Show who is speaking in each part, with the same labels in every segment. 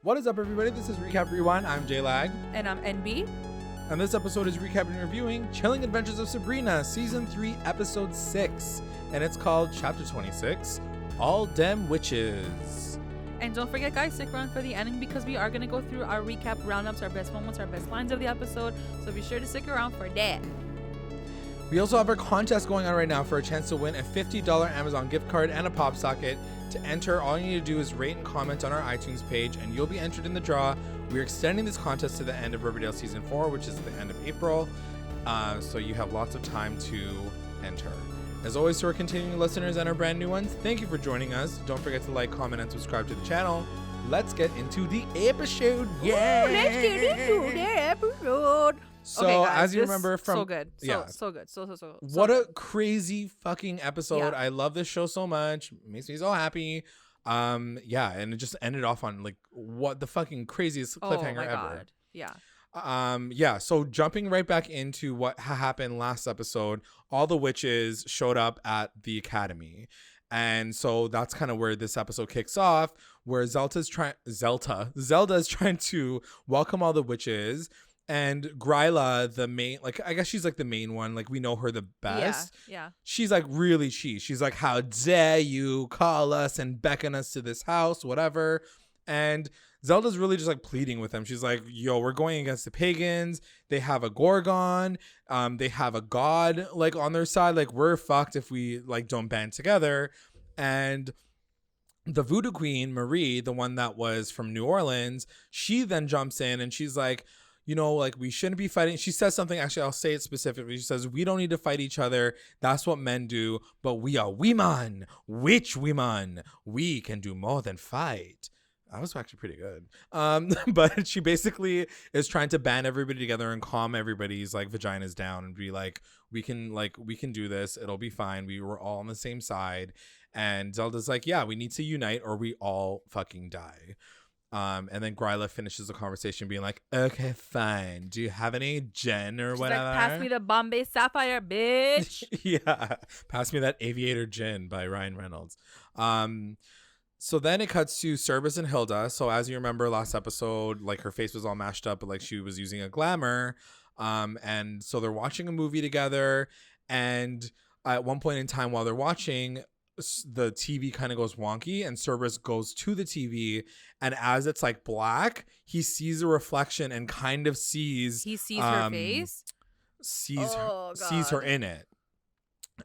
Speaker 1: What is up, everybody? This is Recap Rewind. I'm J-Lag.
Speaker 2: And I'm NB.
Speaker 1: And this episode is recapping and reviewing Chilling Adventures of Sabrina, Season 3, Episode 6. And it's called Chapter 26, All Dem Witches.
Speaker 2: And don't forget, guys, stick around for the ending because we are going to go through our recap roundups, our best moments, our best lines of the episode. So be sure to stick around for that.
Speaker 1: We also have our contest going on right now for a chance to win a $50 Amazon gift card and a pop socket. To enter, all you need to do is rate and comment on our iTunes page, and you'll be entered in the draw. We're extending this contest to the end of Riverdale Season 4, which is the end of April. So you have lots of time to enter. As always, to our continuing listeners and our brand new ones, thank you for joining us. Don't forget to like, comment, and subscribe to the channel. Let's get into the episode. Yeah!
Speaker 2: Ooh, let's get into the episode.
Speaker 1: So,
Speaker 2: okay, guys,
Speaker 1: as you remember from...
Speaker 2: So good. So good. So
Speaker 1: what
Speaker 2: good.
Speaker 1: a crazy fucking episode.
Speaker 2: Yeah.
Speaker 1: I love this show so much. Makes me so happy. Yeah, and it just ended off on, like, what the fucking craziest cliffhanger ever.
Speaker 2: Yeah.
Speaker 1: Yeah, so jumping right back into what happened last episode, all the witches showed up at the academy. And so that's kind of where this episode kicks off, where Zelda is trying to welcome all the witches. And Gryla, the main, like, I guess she's like the main one. Like, we know her the best.
Speaker 2: Yeah.
Speaker 1: She's like really she's like, how dare you call us and beckon us to this house, whatever. And Zelda's really just like pleading with them. She's like, yo, we're going against the pagans. They have a Gorgon. They have a god like on their side. Like, we're fucked if we like don't band together. And the voodoo queen, Marie, the one that was from New Orleans, she then jumps in and she's like, you know, like, we shouldn't be fighting. She says something, actually, I'll say it specifically. She says, we don't need to fight each other. That's what men do. But we are women, witch women. We can do more than fight. That was actually pretty good. But she basically is trying to band everybody together and calm everybody's like vaginas down and be like, we can do this. It'll be fine. We were all on the same side. And Zelda's like, yeah, we need to unite or we all fucking die. And then Gryla finishes the conversation being like, okay, fine. Do you have any gin or whatever?
Speaker 2: Like, pass me the Bombay Sapphire, bitch.
Speaker 1: Yeah. Pass me that Aviator gin by Ryan Reynolds. So then it cuts to Cerbis and Hilda. So as you remember last episode, like, her face was all mashed up, but like she was using a glamour. And so they're watching a movie together. And at one point in time while they're watching, the TV kind of goes wonky and Cerbis goes to the TV, and as it's like black, he sees a reflection and kind of sees
Speaker 2: her face,
Speaker 1: sees her in it,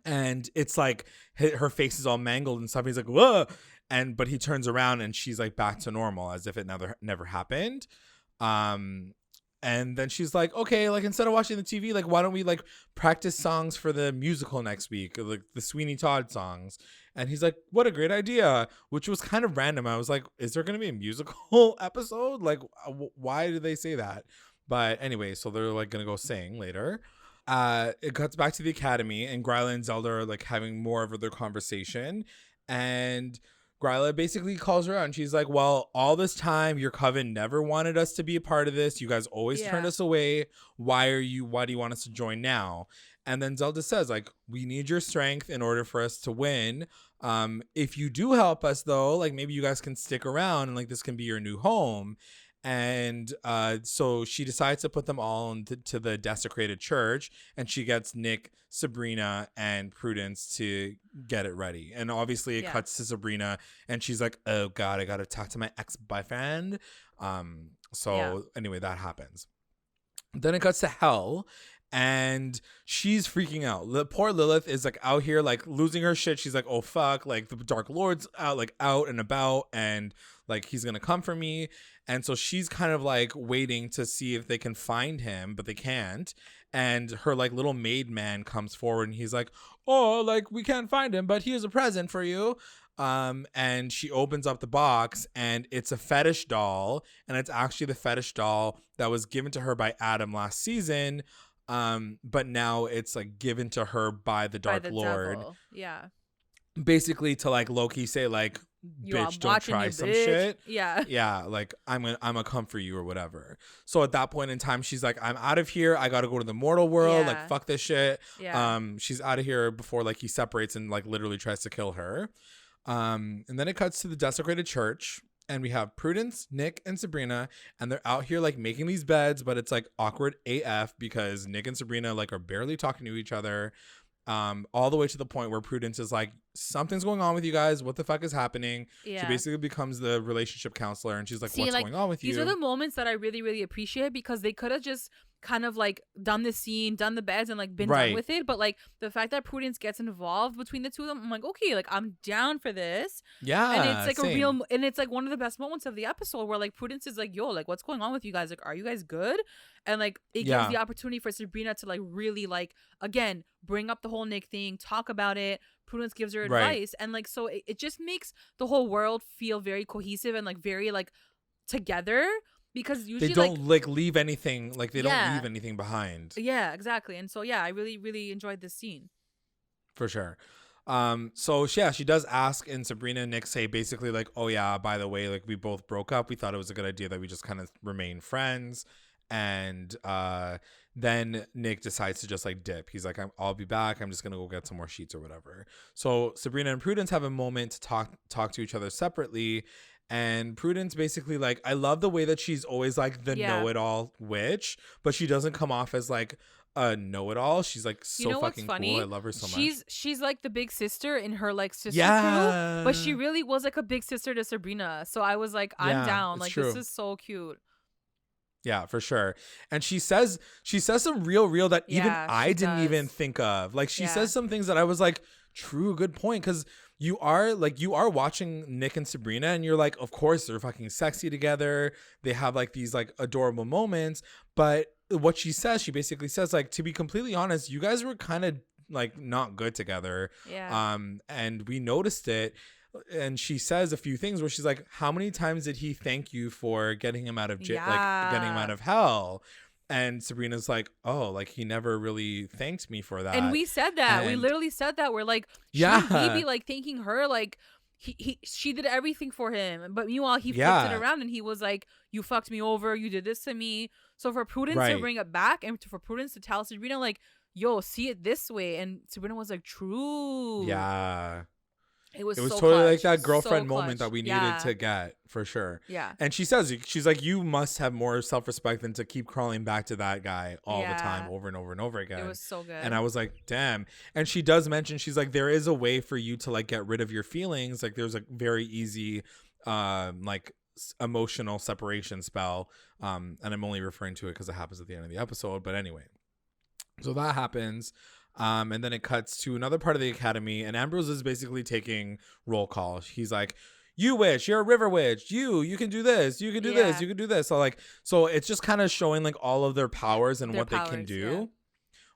Speaker 1: and it's like her face is all mangled and stuff. He's like, whoa, but he turns around and she's like back to normal as if it never happened. And then she's like, okay, like, instead of watching the TV, like, why don't we like practice songs for the musical next week, like the Sweeney Todd songs? And he's like, what a great idea, which was kind of random. I was like, is there going to be a musical episode? Like, why did they say that? But anyway, so they're like going to go sing later. It cuts back to the academy, and Gryla and Zelda are like having more of their conversation. And Gryla basically calls her out and she's like, well, all this time your coven never wanted us to be a part of this. You guys always turned us away. Why do you want us to join now? And then Zelda says, like, we need your strength in order for us to win. If you do help us, though, like, maybe you guys can stick around and like this can be your new home. And so she decides to put them all into the desecrated church, and she gets Nick, Sabrina, and Prudence to get it ready. And obviously it cuts to Sabrina, and she's like, oh God, I got to talk to my ex-boyfriend. Anyway, that happens. Then it cuts to Hell, and she's freaking out. The poor Lilith is like out here like losing her shit. She's like, oh fuck, like the Dark Lord's out and about, and like he's gonna come for me. And so she's kind of like waiting to see if they can find him, but they can't. And her like little maid man comes forward and he's like, oh, like, we can't find him, but here's a present for you. And she opens up the box and it's a fetish doll, and it's actually the fetish doll that was given to her by Adam last season. But now it's like given to her by the Dark Lord.
Speaker 2: Devil. Yeah.
Speaker 1: Basically to like Loki say like, bitch, don't try some shit. Yeah, like I'm gonna come for you or whatever. So at that point in time, she's like, I'm out of here. I gotta go to the mortal world. Like, fuck this shit. She's out of here before like he separates and like literally tries to kill her. And then it cuts to the desecrated church, And we have Prudence, Nick, and Sabrina, and they're out here like making these beds, but it's like awkward AF because Nick and Sabrina like are barely talking to each other. All the way to the point where Prudence is like, something's going on with you guys. What the fuck is happening?
Speaker 2: Yeah.
Speaker 1: She basically becomes the relationship counselor, and she's like, what's going on with you?
Speaker 2: These are the moments that I really, really appreciate, because they could have just kind of like done the scene, done the beds, and like been done with it. But like the fact that Prudence gets involved between the two of them, I'm like, okay, like I'm down for this.
Speaker 1: Yeah.
Speaker 2: And it's like and it's like one of the best moments of the episode where like Prudence is like, yo, like what's going on with you guys? Like, are you guys good? And like it gives the opportunity for Sabrina to like really like, again, bring up the whole Nick thing, talk about it. Prudence gives her advice, and like so it just makes the whole world feel very cohesive and like very like together, because usually
Speaker 1: they don't like leave anything, like they don't leave anything behind.
Speaker 2: Yeah, exactly. And so yeah, I really, really enjoyed this scene.
Speaker 1: For sure. So yeah, she does ask, and Sabrina and Nick say basically like, oh yeah, by the way, like we both broke up. We thought it was a good idea that we just kind of remain friends. And then Nick decides to just like dip. He's like, I'll be back. I'm just gonna go get some more sheets or whatever. So Sabrina and Prudence have a moment to talk to each other separately. And Prudence basically like, I love the way that she's always like the know-it-all witch, but she doesn't come off as like a know-it-all. She's like so fucking cool. I love her so much.
Speaker 2: She's like the big sister in her like sister crew, but she really was like a big sister to Sabrina. So I was like, I'm down. Like this is so cute.
Speaker 1: Yeah, for sure. And she says some real that even I didn't even think of. Like she says some things that I was like, true, good point. Because you are watching Nick and Sabrina, and you're like, of course they're fucking sexy together. They have like these like adorable moments. But what she basically says like, to be completely honest, you guys were kind of like not good together. Yeah. And we noticed it. And she says a few things where she's like, how many times did he thank you for getting him out of jail, like getting him out of hell? And Sabrina's like, oh, like he never really thanked me for that.
Speaker 2: And we said that. And we literally said that. We're like, he'd be like thanking her, like she did everything for him. But meanwhile, he flipped it around and he was like, you fucked me over, you did this to me. So for Prudence to bring it back, and for Prudence to tell Sabrina like, yo, see it this way, and Sabrina was like, true.
Speaker 1: Yeah.
Speaker 2: It was
Speaker 1: so totally
Speaker 2: clutch.
Speaker 1: like that girlfriend moment that we needed to get, for sure.
Speaker 2: Yeah.
Speaker 1: And she says, she's like, you must have more self-respect than to keep crawling back to that guy all the time, over and over and over again.
Speaker 2: It was so good.
Speaker 1: And I was like, damn. And she does mention, she's like, there is a way for you to like get rid of your feelings. Like there's a very easy like emotional separation spell. And I'm only referring to it because it happens at the end of the episode. But anyway, so that happens. And then it cuts to another part of the academy, and Ambrose is basically taking roll call. He's like, you witch, you're a river witch. You can do this. You can do this. You can do this. So it's just kind of showing like all of their powers and what they can do,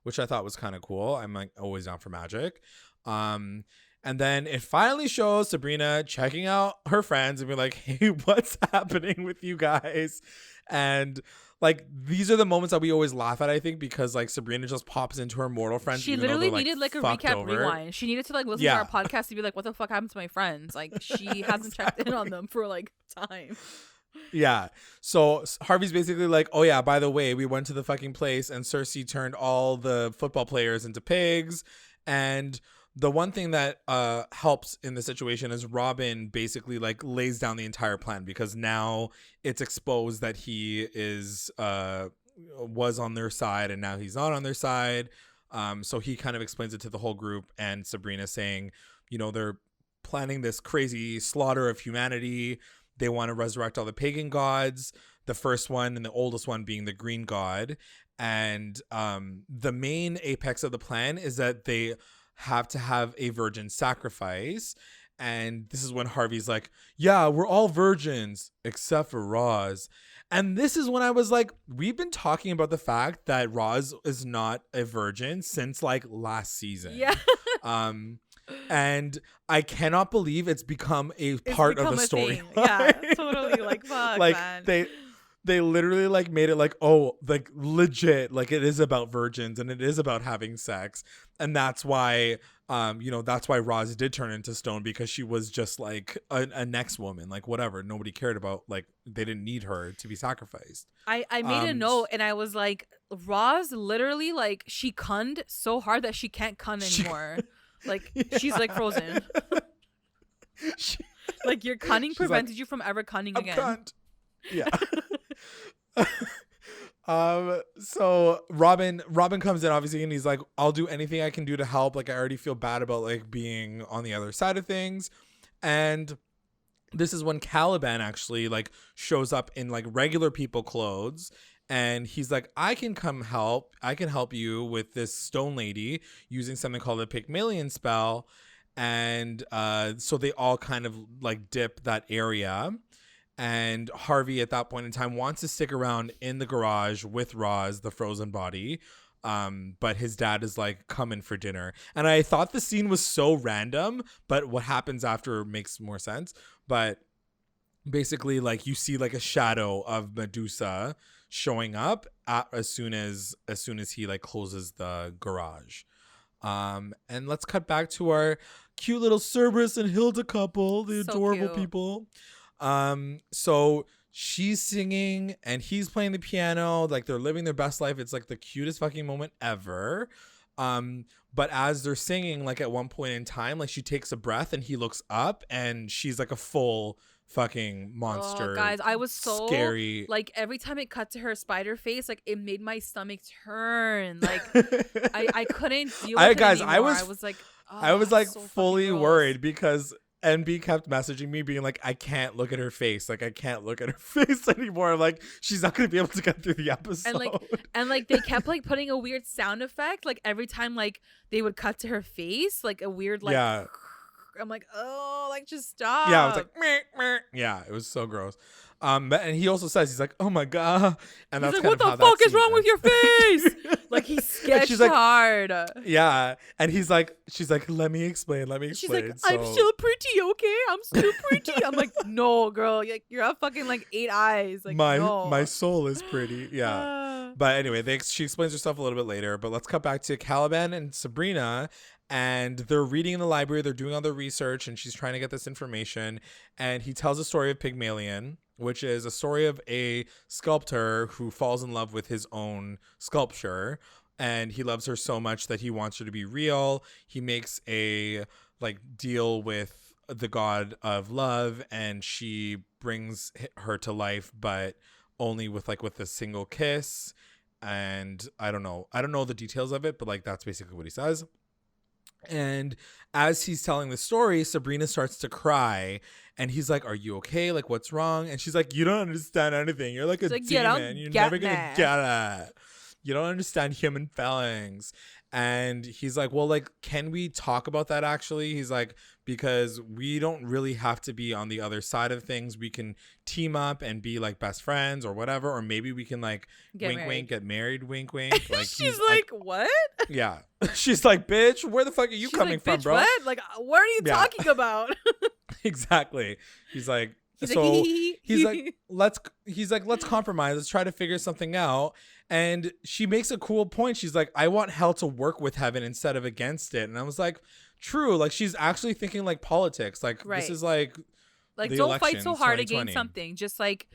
Speaker 1: which I thought was kind of cool. I'm like always down for magic. And then it finally shows Sabrina checking out her friends and be like, hey, what's happening with you guys? And like, these are the moments that we always laugh at, I think, because like Sabrina just pops into her mortal friends.
Speaker 2: She literally needed like a recap rewind. She needed to like listen to our podcast to be like, what the fuck happened to my friends? Like she hasn't checked in on them for like time.
Speaker 1: Yeah. So Harvey's basically like, oh yeah, by the way, we went to the fucking place and Cersei turned all the football players into pigs. And the one thing that helps in the situation is Robin basically like lays down the entire plan, because now it's exposed that he was on their side and now he's not on their side. So he kind of explains it to the whole group, and Sabrina saying, you know, they're planning this crazy slaughter of humanity. They want to resurrect all the pagan gods, the first one and the oldest one being the green god. And the main apex of the plan is that they have to have a virgin sacrifice. And this is when Harvey's like, yeah, we're all virgins except for Roz. And this is when I was like, we've been talking about the fact that Roz is not a virgin since like last season. Yeah. And I cannot believe it's become a part of the story.
Speaker 2: Yeah, totally. Like, fuck,
Speaker 1: like,
Speaker 2: man.
Speaker 1: They literally like made it like, oh, like legit, like it is about virgins and it is about having sex. And that's why, that's why Roz did turn into stone, because she was just like a next woman, like whatever. Nobody cared about, like, they didn't need her to be sacrificed.
Speaker 2: I made a note and I was like, Roz literally, like, she cunned so hard that she can't cun anymore. Like, she's like frozen. Like your cunning
Speaker 1: She's
Speaker 2: prevented
Speaker 1: like,
Speaker 2: you from ever cunning
Speaker 1: I'm
Speaker 2: again.
Speaker 1: cunt. Yeah. So Robin comes in obviously, and he's like, I'll do anything I can do to help. Like, I already feel bad about like being on the other side of things. And this is when Caliban actually like shows up in like regular people clothes, and he's like, I can help you with this stone lady using something called a Pygmalion spell. And so they all kind of like dip that area. And Harvey at that point in time wants to stick around in the garage with Roz, the frozen body. But his dad is like, come in for dinner. And I thought the scene was so random, but what happens after makes more sense. But basically, like, you see like a shadow of Medusa showing up as soon as he like closes the garage. And let's cut back to our cute little Cerberus and Hilda couple, the
Speaker 2: So
Speaker 1: adorable
Speaker 2: cute.
Speaker 1: people. So she's singing and he's playing the piano, like they're living their best life. It's like the cutest fucking moment ever. But as they're singing, like at one point in time, like she takes a breath and he looks up and she's like a full fucking monster.
Speaker 2: Oh, guys, I was so
Speaker 1: scary.
Speaker 2: Like every time it cut to her spider face, like it made my stomach turn. Like I couldn't deal with it anymore. I was like, oh,
Speaker 1: I was like
Speaker 2: so
Speaker 1: fully worried because NB kept messaging me being like, I can't look at her face. Like, I can't look at her face anymore. Like, she's not going to be able to get through the episode.
Speaker 2: And like they kept like putting a weird sound effect. Like every time like they would cut to her face, like a weird like,
Speaker 1: yeah.
Speaker 2: I'm like, oh, like just stop.
Speaker 1: Yeah, I was like, meh, meh. Yeah, it was so gross. And he also says, he's like, oh my God. And
Speaker 2: he's
Speaker 1: that's
Speaker 2: like,
Speaker 1: kind
Speaker 2: what
Speaker 1: of
Speaker 2: the
Speaker 1: how
Speaker 2: fuck
Speaker 1: that
Speaker 2: is wrong
Speaker 1: scene
Speaker 2: with your face? Like he sketched
Speaker 1: she's like,
Speaker 2: hard.
Speaker 1: Yeah. And he's like, she's like, let me explain.
Speaker 2: She's like, I'm still pretty, okay? I'm still pretty. I'm like, no, girl. Like, you're a fucking like 8 eyes. Like,
Speaker 1: my soul is pretty. Yeah. But anyway, she explains herself a little bit later. But let's cut back to Caliban and Sabrina. And they're reading in the library. They're doing all their research. And she's trying to get this information. And he tells a story of Pygmalion, which is a story of a sculptor who falls in love with his own sculpture. And he loves her so much that he wants her to be real. He makes a like deal with the god of love, and she brings her to life, but only with a single kiss. And I don't know the details of it, but like that's basically what he says. And as he's telling the story, Sabrina starts to cry, and he's like, are you okay? Like, what's wrong? And she's like, you don't understand anything. You're like a demon. You're never gonna get it. You don't understand human feelings. And he's like, well, like, can we talk about that actually? He's like, because we don't really have to be on the other side of things. We can team up and be like best friends or whatever. Or maybe we can like wink, get married, wink, wink. Like
Speaker 2: she's like, what?
Speaker 1: Yeah. She's like, bitch, where the fuck are you coming from, bro?
Speaker 2: What? Like, what are you talking about?
Speaker 1: Exactly. He's like, let's compromise. Let's try to figure something out. And she makes a cool point. She's like, I want hell to work with heaven instead of against it. And I was like, true. Like, she's actually thinking like politics. Like, this is like
Speaker 2: don't fight so hard against something. Just like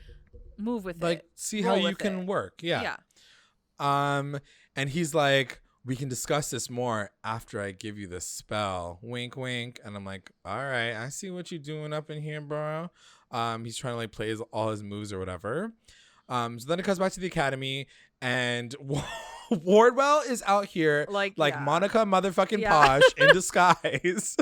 Speaker 2: move with it.
Speaker 1: Like, see how you can work. Yeah. And he's like, we can discuss this more after I give you the spell. Wink, wink. And I'm like, all right, I see what you're doing up in here, bro. He's trying to like play all his moves or whatever. So then it comes back to the academy, and Wardwell is out here like Monica motherfucking Posh in disguise,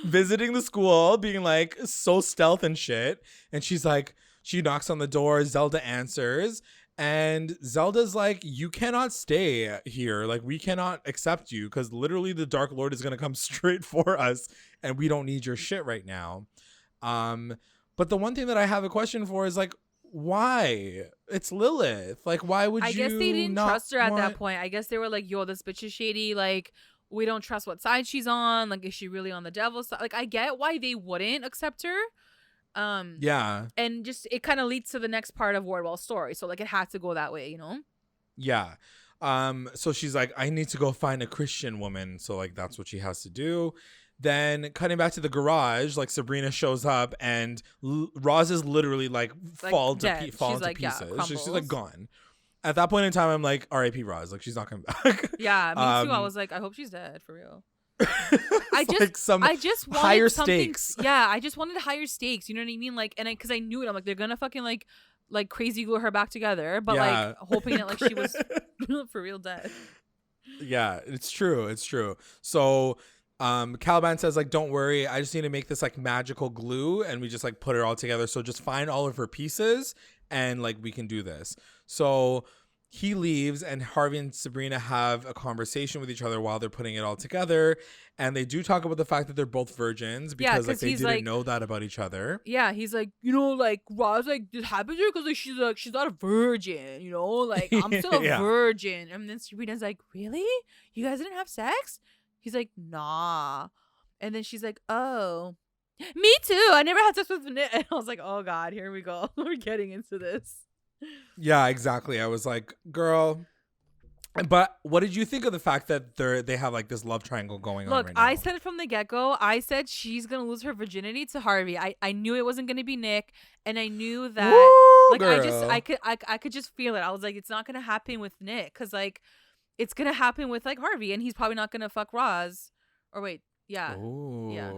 Speaker 1: visiting the school, being like so stealth and shit. And she's like, she knocks on the door. Zelda answers. And Zelda's like, you cannot stay here. Like, we cannot accept you because literally the Dark Lord is going to come straight for us and we don't need your shit right now. But the one thing that I have a question for is like, why? It's Lilith. Like, why would you?
Speaker 2: I guess they didn't trust her at that point. I guess they were like, yo, this bitch is shady. Like, we don't trust what side she's on. Like, is she really on the devil's side? Like, I get why they wouldn't accept her.
Speaker 1: Yeah.
Speaker 2: And just it kind of leads to the next part of Wardwell's story. So like it had to go that way, you know?
Speaker 1: Yeah. So she's like, I need to go find a Christian woman. So like that's what she has to do. Then cutting back to the garage, like Sabrina shows up and Roz is literally like fall to pieces. Yeah, she's like gone. At that point in time, I'm like, R.I.P. Roz. Like she's not coming back.
Speaker 2: Yeah, me too. I was like, I hope she's dead for real. I just wanted
Speaker 1: higher
Speaker 2: something,
Speaker 1: stakes.
Speaker 2: yeah, I just wanted higher stakes, you know what I mean? Like, and because I knew it, I'm like, they're gonna fucking like crazy glue her back together, but like hoping that like she was for real dead.
Speaker 1: Yeah, it's true. It's true. So Caliban says like, don't worry, I just need to make this like magical glue, and we just like put it all together. So just find all of her pieces and like we can do this. So he leaves, and Harvey and Sabrina have a conversation with each other while they're putting it all together. And they do talk about the fact that they're both virgins because like they didn't like, know that about each other.
Speaker 2: Yeah, he's like, you know, like Roz, like this happened to her because like she's not a virgin, you know, like I'm still a virgin. And then Sabrina's like, really? You guys didn't have sex? He's like, nah. And then she's like, oh, me too. I never had sex with Nick. And I was like, oh God, here we go. We're getting into this.
Speaker 1: Yeah, exactly. I was like, girl. But what did you think of the fact that they have like this love triangle going on right now?
Speaker 2: I said it from the get-go. I said she's gonna lose her virginity to Harvey. I knew it wasn't gonna be Nick, and I knew that
Speaker 1: Woo,
Speaker 2: like
Speaker 1: girl.
Speaker 2: I could just feel it. I was like, it's not gonna happen with Nick, because like it's gonna happen with like Harvey, and he's probably not gonna fuck Roz. Or wait, yeah.
Speaker 1: Ooh,
Speaker 2: yeah.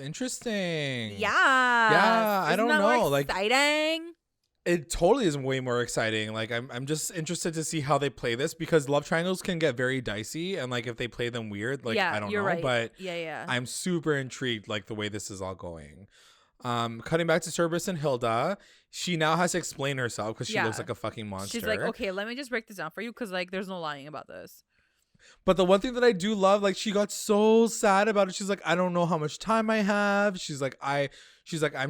Speaker 1: Interesting.
Speaker 2: Yeah.
Speaker 1: Yeah, I don't know.
Speaker 2: Like exciting.
Speaker 1: It totally is way more exciting. Like I'm just interested to see how they play this, because love triangles can get very dicey, and like if they play them weird, like I don't know. Right. But
Speaker 2: yeah.
Speaker 1: I'm super intrigued like the way this is all going. Cutting back to Cerberus and Hilda, she now has to explain herself because she looks like a fucking monster.
Speaker 2: She's like, okay, let me just break this down for you, because like there's no lying about this.
Speaker 1: But the one thing that I do love, like she got so sad about it. She's like, I don't know how much time I have. She's like, I'm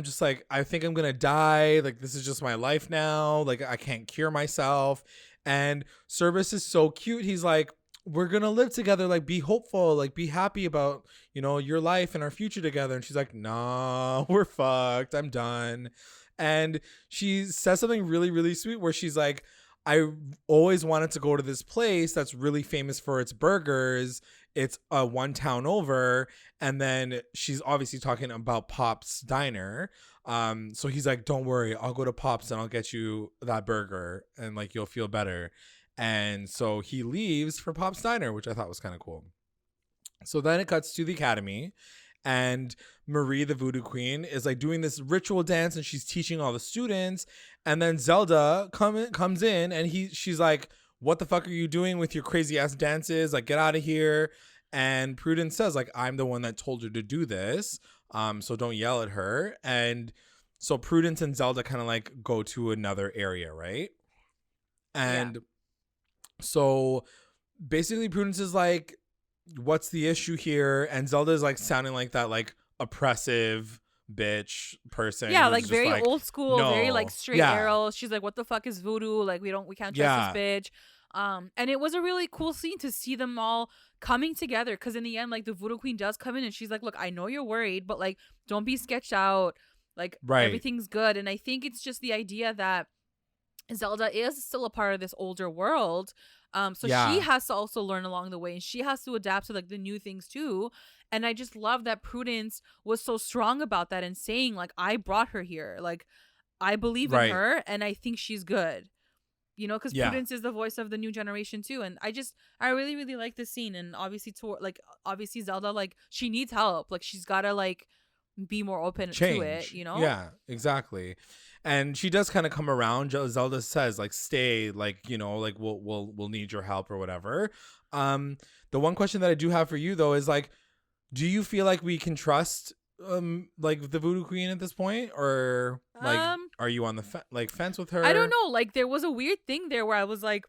Speaker 1: just like, I think I'm gonna die. Like this is just my life now. Like I can't cure myself. And Cerberus is so cute. He's like, we're gonna live together. Like be hopeful. Like be happy about, you know, your life and our future together. And she's like, nah, we're fucked. I'm done. And she says something really, really sweet where she's like, I always wanted to go to this place that's really famous for its burgers. It's one town over. And then she's obviously talking about Pop's Diner. So he's like, don't worry, I'll go to Pop's and I'll get you that burger and like you'll feel better. And so he leaves for Pop's Diner, which I thought was kind of cool. So then it cuts to the academy, and Marie, the voodoo queen, is like doing this ritual dance, and she's teaching all the students. And then Zelda comes in, and she's like, what the fuck are you doing with your crazy ass dances? Like, get out of here. And Prudence says, like, I'm the one that told her to do this. So don't yell at her. And so Prudence and Zelda kind of like go to another area, right? And so basically Prudence is like, what's the issue here? And Zelda is like sounding like that like oppressive bitch person.
Speaker 2: Yeah, like very like, old school, no. Very like straight arrow. She's like, what the fuck is voodoo? Like we can't trust this bitch. And it was a really cool scene to see them all coming together, because in the end, like the voodoo queen does come in and she's like, look, I know you're worried, but like don't be sketched out. Like everything's good. And I think it's just the idea that Zelda is still a part of this older world. So she has to also learn along the way, and she has to adapt to like the new things too. And I just love that Prudence was so strong about that and saying like, I brought her here. Like I believe in her and I think she's good. You know, because Prudence is the voice of the new generation too. And I really, really like this scene. And obviously obviously Zelda, like she needs help. Like she's gotta like be more open to it, you know?
Speaker 1: Yeah, exactly. And she does kind of come around. Zelda says like, stay, like, you know, like we'll need your help or whatever. The one question that I do have for you though is like, do you feel like we can trust like the voodoo queen at this point, or like are you on the fence with her?
Speaker 2: I don't know. Like there was a weird thing there where I was like,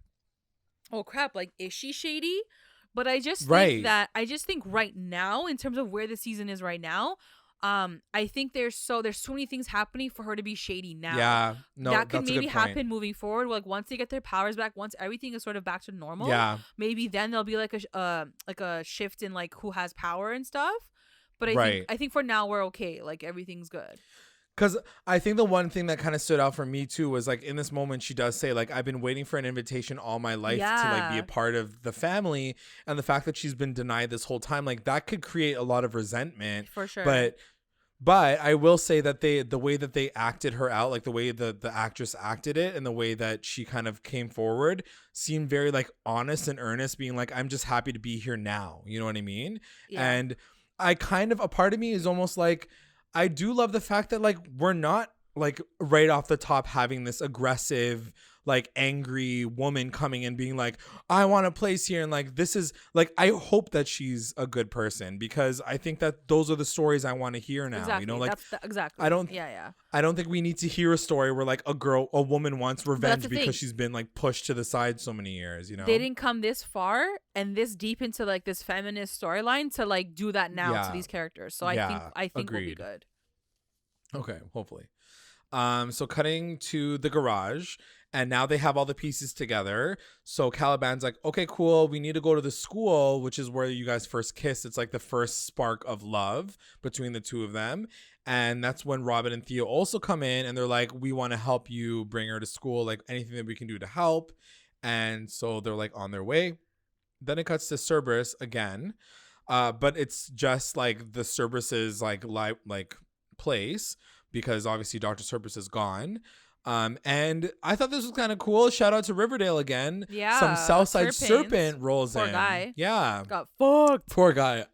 Speaker 2: oh crap, like is she shady? But I just think right now, in terms of where the season is right now, I think there's so many things happening for her to be shady now.
Speaker 1: Yeah, no,
Speaker 2: that could maybe happen moving forward. Like once they get their powers back, once everything is sort of back to normal. Yeah, maybe then there'll be like a shift in like who has power and stuff. But I think for now we're okay. Like everything's good.
Speaker 1: Because I think the one thing that kind of stood out for me too was like in this moment she does say like, I've been waiting for an invitation all my life to like be a part of the family, and the fact that she's been denied this whole time, like that could create a lot of resentment.
Speaker 2: For sure.
Speaker 1: But But I will say that the way that they acted her out, like the way the actress acted it and the way that she kind of came forward seemed very like honest and earnest, being like, I'm just happy to be here now. You know what I mean?
Speaker 2: Yeah.
Speaker 1: And I kind of, a part of me is almost like, I do love the fact that like we're not like right off the top having this aggressive, like angry woman coming in being like, I want a place here. And like, this is like, I hope that she's a good person, because I think that those are the stories I want to hear now.
Speaker 2: Exactly.
Speaker 1: You know, like
Speaker 2: exactly.
Speaker 1: I don't think we need to hear a story where like a woman wants revenge because she's been like pushed to the side so many years, you know.
Speaker 2: They didn't come this far and this deep into like this feminist storyline to like do that now to these characters. So I think we'll be good.
Speaker 1: Okay, hopefully. So cutting to the garage, and now they have all the pieces together. So Caliban's like, okay, cool. We need to go to the school, which is where you guys first kiss. It's like the first spark of love between the two of them. And that's when Robin and Theo also come in, and they're like, we want to help you bring her to school, like anything that we can do to help. And so they're like on their way. Then it cuts to Cerberus again. But it's just like the Cerberus's like place, because obviously Dr. Cerberus is gone. And I thought this was kind of cool. Shout out to Riverdale again.
Speaker 2: Yeah.
Speaker 1: Some Southside Serpent rolls in.
Speaker 2: Poor guy.
Speaker 1: Yeah.
Speaker 2: Got fucked.
Speaker 1: Poor guy.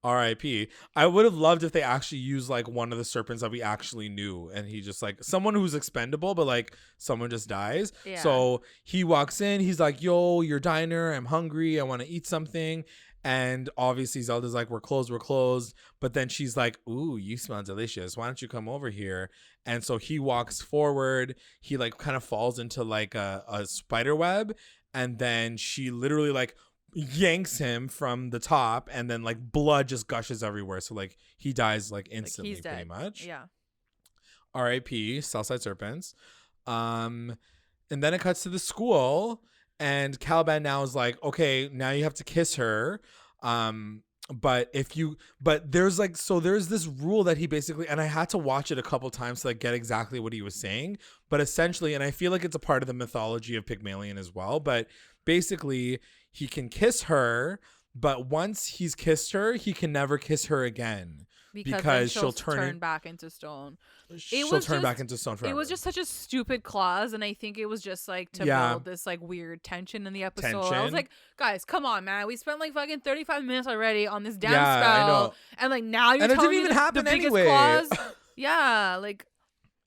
Speaker 1: R.I.P. I would have loved if they actually used like one of the serpents that we actually knew, and he just like someone who's expendable, but like someone just dies.
Speaker 2: Yeah.
Speaker 1: So he walks in. He's like, yo, your diner. I'm hungry. I want to eat something. And obviously Zelda's like, we're closed. But then she's like, ooh, you smell delicious. Why don't you come over here? And so he walks forward. He like kind of falls into like a spider web. And then she literally like yanks him from the top. And then like blood just gushes everywhere. So like he dies like instantly,
Speaker 2: he's dead.
Speaker 1: pretty much.
Speaker 2: Yeah.
Speaker 1: R.I.P. Southside Serpents. And then it cuts to the school. And Caliban now is like, okay, now you have to kiss her. But there's this rule that he basically, and I had to watch it a couple times to like get exactly what he was saying. But essentially, and I feel like it's a part of the mythology of Pygmalion as well. But basically, he can kiss her, but once he's kissed her, he can never kiss her again. Because she'll turn
Speaker 2: back into stone.
Speaker 1: She'll turn back into stone forever.
Speaker 2: It was just such a stupid clause, and I think it was just like to build this like weird tension in the episode. I was like, guys, come on, man. We spent like fucking 35 minutes already on this damn spell, and like now you're telling me the biggest clause. Yeah, like,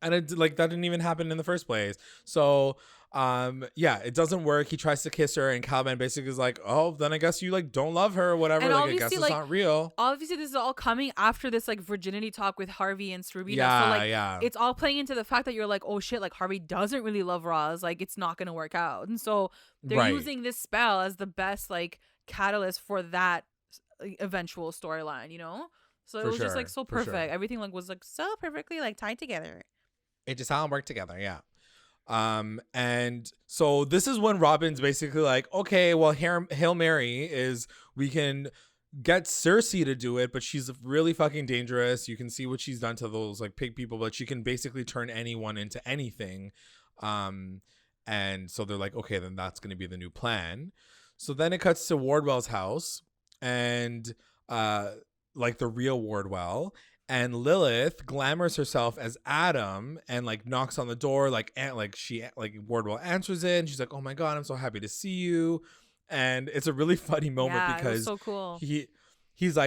Speaker 1: and it like that didn't even happen in the first place. So it doesn't work. He tries to kiss her, and Caliban basically is like, oh, then I guess you like don't love her or whatever. And like I guess it's not real.
Speaker 2: Obviously this is all coming after this like virginity talk with Harvey and Sabrina. So like it's all playing into the fact that you're like, oh shit, like Harvey doesn't really love Roz, like it's not gonna work out. And so they're using this spell as the best like catalyst for that eventual storyline, you know? So it was just like so perfect. Everything like was like so perfectly like tied together.
Speaker 1: It just all worked together, yeah. And so this is when Robin's basically like, okay, well, Hail Mary is we can get Cersei to do it, but she's really fucking dangerous. You can see what she's done to those like pig people, but she can basically turn anyone into anything. And so they're like, okay, then that's going to be the new plan. So then it cuts to Wardwell's house, and like the real Wardwell. And Lilith glamours herself as Adam and like knocks on the door, like Wardwell answers it, and she's like, "Oh my god, I'm so happy to see you." And it's a really funny moment because
Speaker 2: it was so cool.
Speaker 1: He's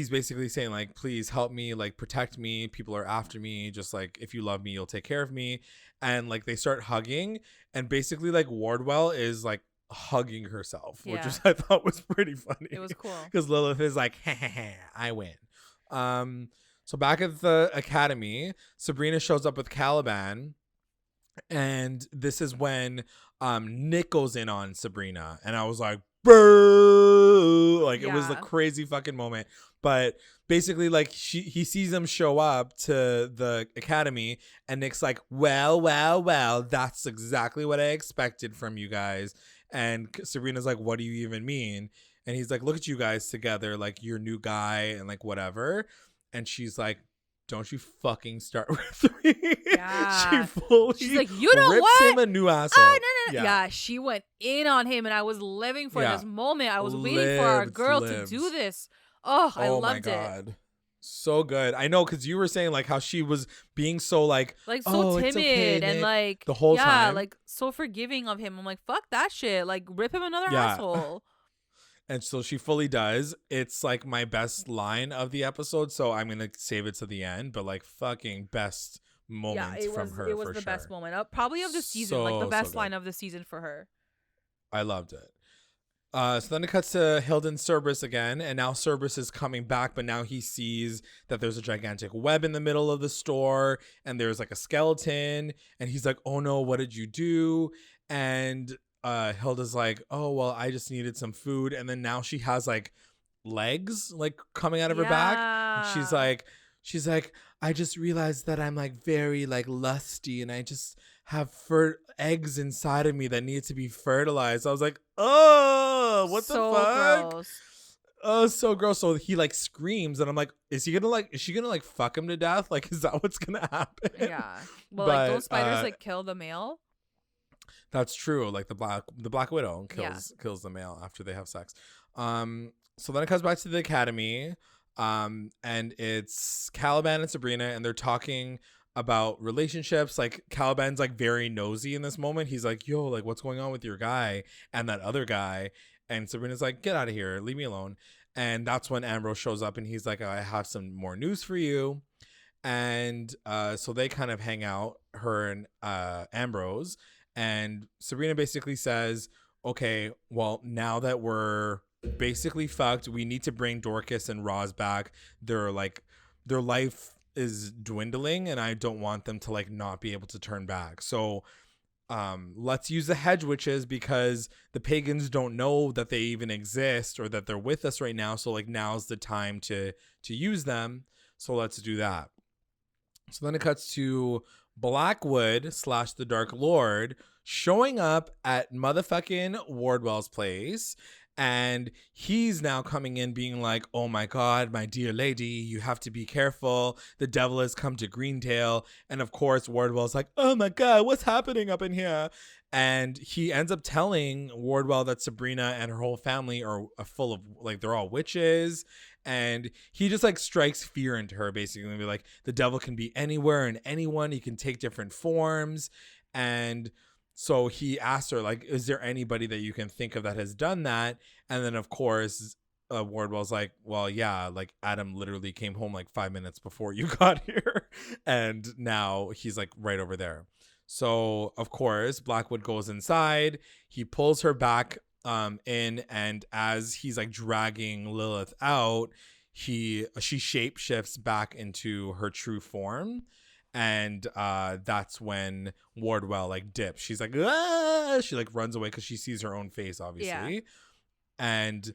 Speaker 1: basically saying like, "Please help me, like protect me. People are after me. Just like if you love me, you'll take care of me." And like they start hugging, and basically like Wardwell is like hugging herself, which I thought was pretty funny.
Speaker 2: It was cool
Speaker 1: because Lilith is like, "I win." So back at the academy, Sabrina shows up with Caliban, and this is when Nick goes in on Sabrina, and I was like, boo! Like it was the crazy fucking moment. But basically like he sees them show up to the academy, and Nick's like, well, that's exactly what I expected from you guys. And Sabrina's like, what do you even mean? And he's like, look at you guys together, like your new guy and like whatever. And she's like, don't you fucking start with me.
Speaker 2: Yeah.
Speaker 1: She's
Speaker 2: like, you know
Speaker 1: rips
Speaker 2: what?
Speaker 1: him a new asshole.
Speaker 2: Oh, no. Yeah, she went in on him, and I was living for this moment. I was waiting for our girl to do this. Oh, I loved it.
Speaker 1: So good. I know, because you were saying like how she was being so like,
Speaker 2: Like so
Speaker 1: oh,
Speaker 2: timid
Speaker 1: it's okay,
Speaker 2: and
Speaker 1: Nick,
Speaker 2: like
Speaker 1: the whole
Speaker 2: yeah,
Speaker 1: time.
Speaker 2: like so forgiving of him. I'm like, fuck that shit. Like rip him another
Speaker 1: Yeah.
Speaker 2: asshole.
Speaker 1: And so she fully does. It's like my best line of the episode, so I'm gonna save it to the end. But like fucking best
Speaker 2: Yeah,
Speaker 1: moment from her
Speaker 2: it was
Speaker 1: for
Speaker 2: the best
Speaker 1: sure.
Speaker 2: moment. Probably of the season, like the
Speaker 1: So
Speaker 2: best
Speaker 1: good.
Speaker 2: line of the season for her.
Speaker 1: I loved it. So then it cuts to Hilda and Cerberus again, and now Cerberus is coming back, but now he sees that there's a gigantic web in the middle of the store, and there's like a skeleton, and he's like, "Oh no, what did you do?" And Hilda's like, "Oh well, I just needed some food," and then now she has like legs like coming out of her back, and
Speaker 2: Yeah.
Speaker 1: she's like, "I just realized that I'm like very like lusty, and I just have eggs inside of me that need to be fertilized." I was like, oh, what the
Speaker 2: So
Speaker 1: fuck?
Speaker 2: gross.
Speaker 1: Oh, so gross. So he like screams, and I'm like, is she gonna like fuck him to death? Like, is that what's gonna happen?
Speaker 2: Yeah. Well, like don't
Speaker 1: But
Speaker 2: spiders like kill the male?
Speaker 1: that's true. Like the Black Widow
Speaker 2: Yeah.
Speaker 1: kills the male after they have sex. So then it comes back to the academy. And it's Caliban and Sabrina, and they're talking about relationships. Like Caliban's like very nosy in this moment. He's like, yo, like what's going on with your guy and that other guy? And Sabrina's like, get out of here, leave me alone. And that's when Ambrose shows up, and he's like, I have some more news for you. And so they kind of hang out, her and Ambrose, and Sabrina basically says, okay, well, now that we're basically fucked, we need to bring Dorcas and Roz back. They're like, their life is dwindling, and I don't want them to like not be able to turn back. So let's use the hedge witches, because the pagans don't know that they even exist or that they're with us right now. So like now's the time to use them. So let's do that. So then it cuts to Blackwood / the Dark Lord showing up at motherfucking Wardwell's place. And he's now coming in being like, oh my God, my dear lady, you have to be careful. The devil has come to Greendale. And of course, Wardwell's like, oh my God, what's happening up in here? And he ends up telling Wardwell that Sabrina and her whole family are full of, like, they're all witches. And he just like strikes fear into her, basically, and be like, the devil can be anywhere and anyone. He can take different forms. And so he asked her, like, is there anybody that you can think of that has done that? And then, of course, Wardwell's like, well, yeah, like Adam literally came home like 5 minutes before you got here. And now he's like right over there. So, of course, Blackwood goes inside. He pulls her back in, and as he's like dragging Lilith out, she shape shifts back into her true form. And that's when Wardwell like dips. She's like, ah! She like runs away because she sees her own face, obviously.
Speaker 2: Yeah.
Speaker 1: And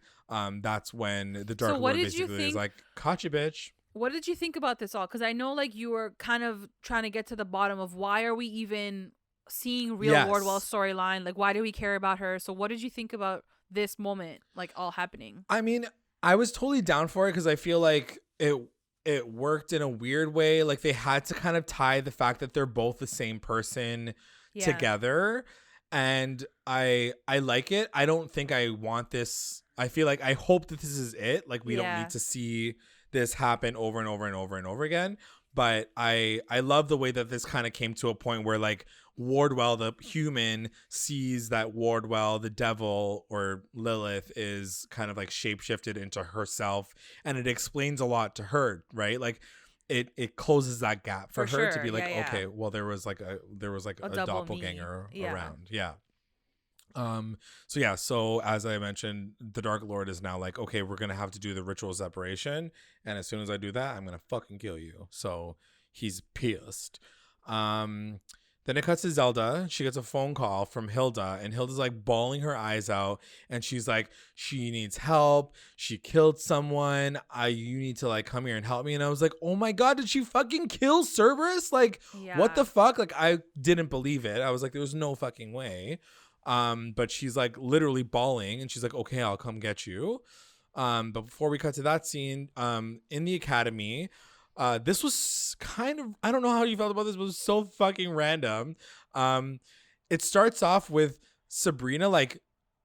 Speaker 1: that's when the Dark
Speaker 2: So what
Speaker 1: Lord
Speaker 2: did you
Speaker 1: basically is
Speaker 2: think?
Speaker 1: like, caught you, bitch.
Speaker 2: What did you think about this all? Because I know like you were kind of trying to get to the bottom of why are we even seeing real
Speaker 1: Yes.
Speaker 2: Wardwell's storyline? Like why do we care about her? So what did you think about this moment, like all happening?
Speaker 1: I mean, I was totally down for it because I feel like it worked in a weird way. Like they had to kind of tie the fact that they're both the same person together. And I like it. I don't think I want this. I feel like I hope that this is it. Like we don't need to see this happen over and over and over and over again. But I love the way that this kind of came to a point where like Wardwell, the human, sees that Wardwell, the devil, or Lilith, is kind of like shapeshifted into herself, and it explains a lot to her, right? Like it closes that gap for her to be like, okay, well there was like a doppelganger around. Yeah. So as I mentioned, the Dark Lord is now like, okay, we're gonna have to do the ritual separation, and as soon as I do that, I'm gonna fucking kill you. So he's pissed. Then it cuts to Zelda. She gets a phone call from Hilda, and Hilda's like bawling her eyes out, and she's like, she needs help. She killed someone. You need to like come here and help me. And I was like, oh my God, did she fucking kill Cerberus? Like, what the fuck? Like, I didn't believe it. I was like, there was no fucking way. But she's like literally bawling, and she's like, okay, I'll come get you. But before we cut to that scene, in the academy, this was kind of, I don't know how you felt about this, but it was so fucking random. It starts off with Sabrina like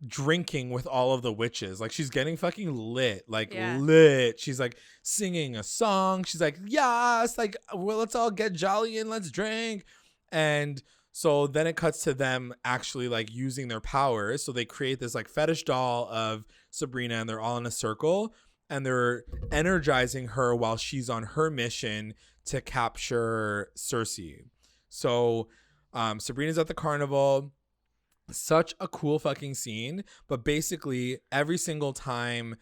Speaker 1: drinking with all of the witches. Like she's getting fucking lit, like
Speaker 2: Yeah.
Speaker 1: lit. She's like singing a song. She's like, yes, like, well, let's all get jolly and let's drink. And so then it cuts to them actually like using their powers. So they create this like fetish doll of Sabrina, and they're all in a circle, and they're energizing her while she's on her mission to capture Cersei. So Sabrina's at the carnival. Such a cool fucking scene. But basically every single time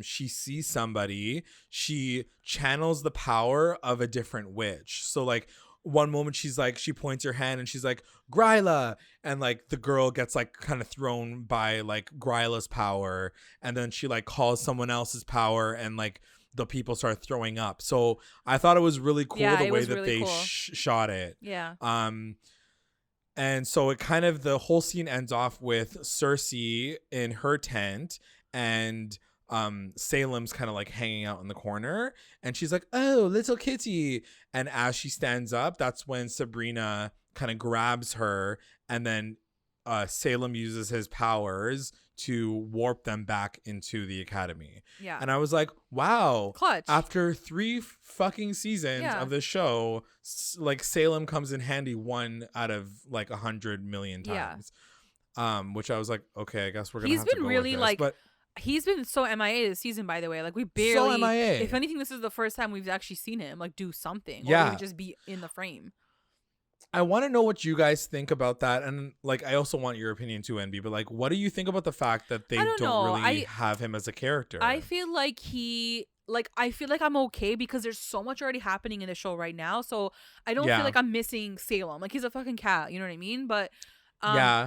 Speaker 1: she sees somebody, she channels the power of a different witch. So like one moment she's like, she points her hand and she's like, Gryla, and like the girl gets like kind of thrown by like Gryla's power, and then she like calls someone else's power, and like the people start throwing up. So I thought it was really cool the way that they shot it.
Speaker 2: Yeah.
Speaker 1: And so it kind of, the whole scene ends off with Cersei in her tent, and Salem's kind of like hanging out in the corner, and she's like, oh, little kitty. And as she stands up, that's when Sabrina kind of grabs her, and then Salem uses his powers to warp them back into the academy.
Speaker 2: Yeah.
Speaker 1: And I was like, wow,
Speaker 2: clutch.
Speaker 1: After 3 fucking seasons of this show, like Salem comes in handy 1 out of like 100 million times. Which I was like, okay, I guess we're gonna have to go
Speaker 2: really
Speaker 1: with this.
Speaker 2: like,
Speaker 1: but
Speaker 2: he's been so MIA this season, by the way. Like we barely,
Speaker 1: so MIA.
Speaker 2: If anything, this is the first time we've actually seen him like do something,
Speaker 1: yeah,
Speaker 2: or maybe just be in the frame.
Speaker 1: I want to know what you guys think about that, and like I also want your opinion too, NB. But like, what do you think about the fact that they don't really have him as a character?
Speaker 2: I feel like I feel like I'm okay because there's so much already happening in the show right now, so I don't feel like I'm missing Salem. Like he's a fucking cat, you know what I mean? But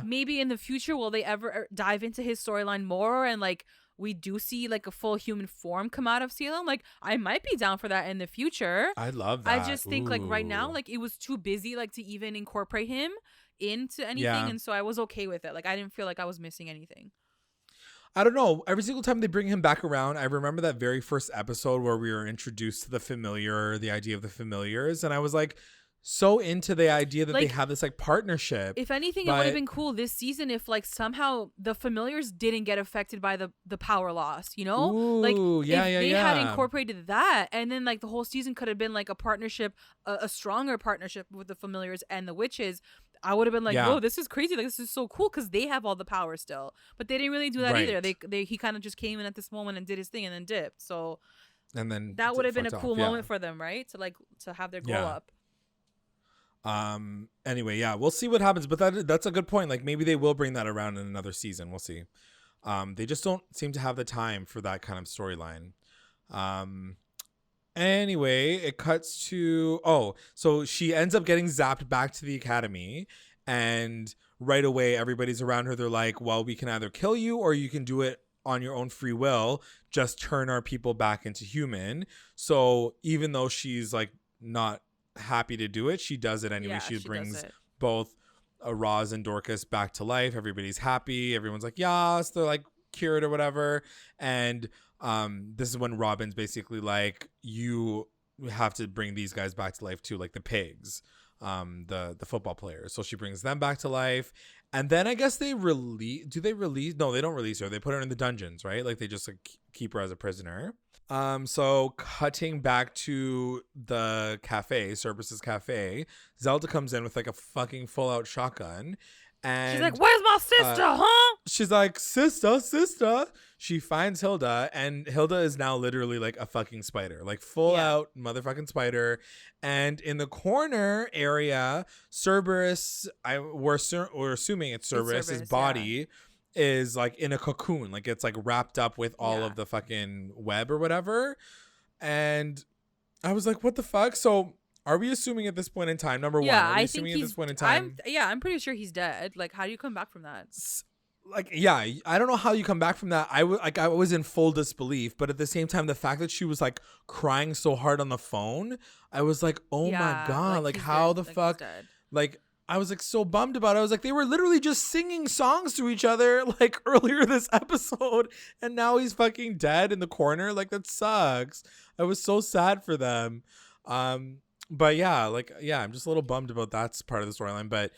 Speaker 2: maybe in the future will they ever dive into his storyline more, and like we do see like a full human form come out of Salem? Like I might be down for that in the future.
Speaker 1: I love that.
Speaker 2: I just think like right now, like it was too busy like to even incorporate him into anything, and so I was okay with it. Like I didn't feel like I was missing anything.
Speaker 1: I don't know. Every single time they bring him back around, I remember that very first episode where we were introduced to the familiar, the idea of the familiars, and I was like so into the idea that they have this like partnership.
Speaker 2: If anything, it would have been cool this season if like somehow the familiars didn't get affected by the power loss, you know?
Speaker 1: Ooh,
Speaker 2: like if they had incorporated that, and then like the whole season could have been like a partnership, a stronger partnership with the familiars and the witches, I would have been like, whoa, this is crazy. Like this is so cool because they have all the power still. But they didn't really do that either. He kind of just came in at this moment and did his thing and then dipped. So
Speaker 1: and then
Speaker 2: that would have been a cool moment for them, right? To have their glow up.
Speaker 1: Anyway, we'll see what happens, but that's a good point. Like maybe they will bring that around in another season. We'll see. They just don't seem to have the time for that kind of storyline. Anyway, it cuts to so she ends up getting zapped back to the academy, and right away everybody's around her. They're like, well, we can either kill you or you can do it on your own free will, just turn our people back into human. So even though she's like not happy to do it, she does it anyway. She brings both Roz and Dorcas back to life. Everybody's happy. Everyone's like, yes, they're like cured or whatever. And this is when Robin's basically like, you have to bring these guys back to life too, like the pigs, the football players. So she brings them back to life. And then I guess they release. Do they release? No, they don't release her. They put her in the dungeons, right? Like they just like keep her as a prisoner. So cutting back to the cafe, Cerberus's cafe, Zelda comes in with like a fucking full out shotgun, and
Speaker 2: she's like, "Where's my sister, huh?"
Speaker 1: She's like, sister. She finds Hilda, and Hilda is now literally like a fucking spider, like full out motherfucking spider. And in the corner area, Cerberus, we're assuming it's Cerberus's body. Is like in a cocoon, like it's like wrapped up with all of the fucking web or whatever. And I was like, what the fuck? So are we assuming at this point in time, number one, are we assuming at this point in time?
Speaker 2: I'm pretty sure he's dead. Like, how do you come back from that?
Speaker 1: Like, I don't know how you come back from that. I was in full disbelief, but at the same time, the fact that she was like crying so hard on the phone, I was like, oh my God, like how the fuck, like, I was like so bummed about it. I was like, they were literally just singing songs to each other like earlier this episode, and now he's fucking dead in the corner. Like that sucks. I was so sad for them. But I'm just a little bummed about that part of the storyline. But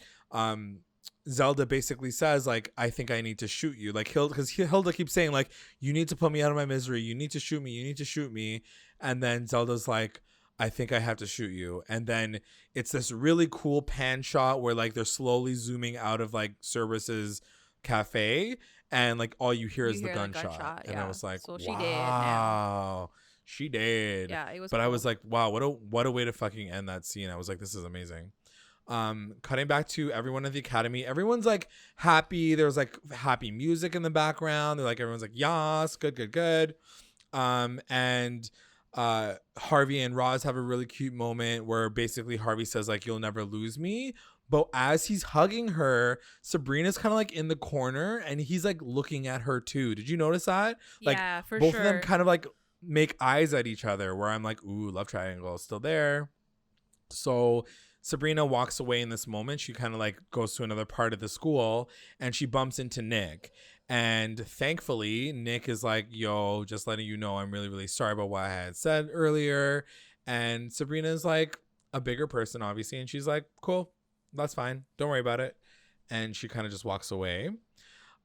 Speaker 1: Zelda basically says like, I think I need to shoot you, like Hilda keeps saying like, you need to put me out of my misery, you need to shoot me, you need to shoot me. And then Zelda's like, I think I have to shoot you. And then it's this really cool pan shot where like they're slowly zooming out of like Cerberus's cafe, and like all you hear is the gunshot. And I was like, so wow, she did.
Speaker 2: Yeah, it was.
Speaker 1: But
Speaker 2: cool.
Speaker 1: I was like, wow, what a way to fucking end that scene. I was like, this is amazing. Cutting back to everyone at the academy, everyone's like happy. There's like happy music in the background. They're like, everyone's like, yas, good. And Harvey and Roz have a really cute moment where basically Harvey says like, you'll never lose me. But as he's hugging her, Sabrina's kind of like in the corner and he's like looking at her too. Did you notice that? Like,
Speaker 2: yeah, for
Speaker 1: both
Speaker 2: sure.
Speaker 1: of them kind of like make eyes at each other, where I'm like, ooh, love triangle is still there. So Sabrina walks away in this moment. She kind of like goes to another part of the school and she bumps into Nick. And thankfully, Nick is like, yo, just letting you know, I'm really, really sorry about what I had said earlier. And Sabrina is like a bigger person, obviously. And she's like, cool, that's fine. Don't worry about it. And she kind of just walks away.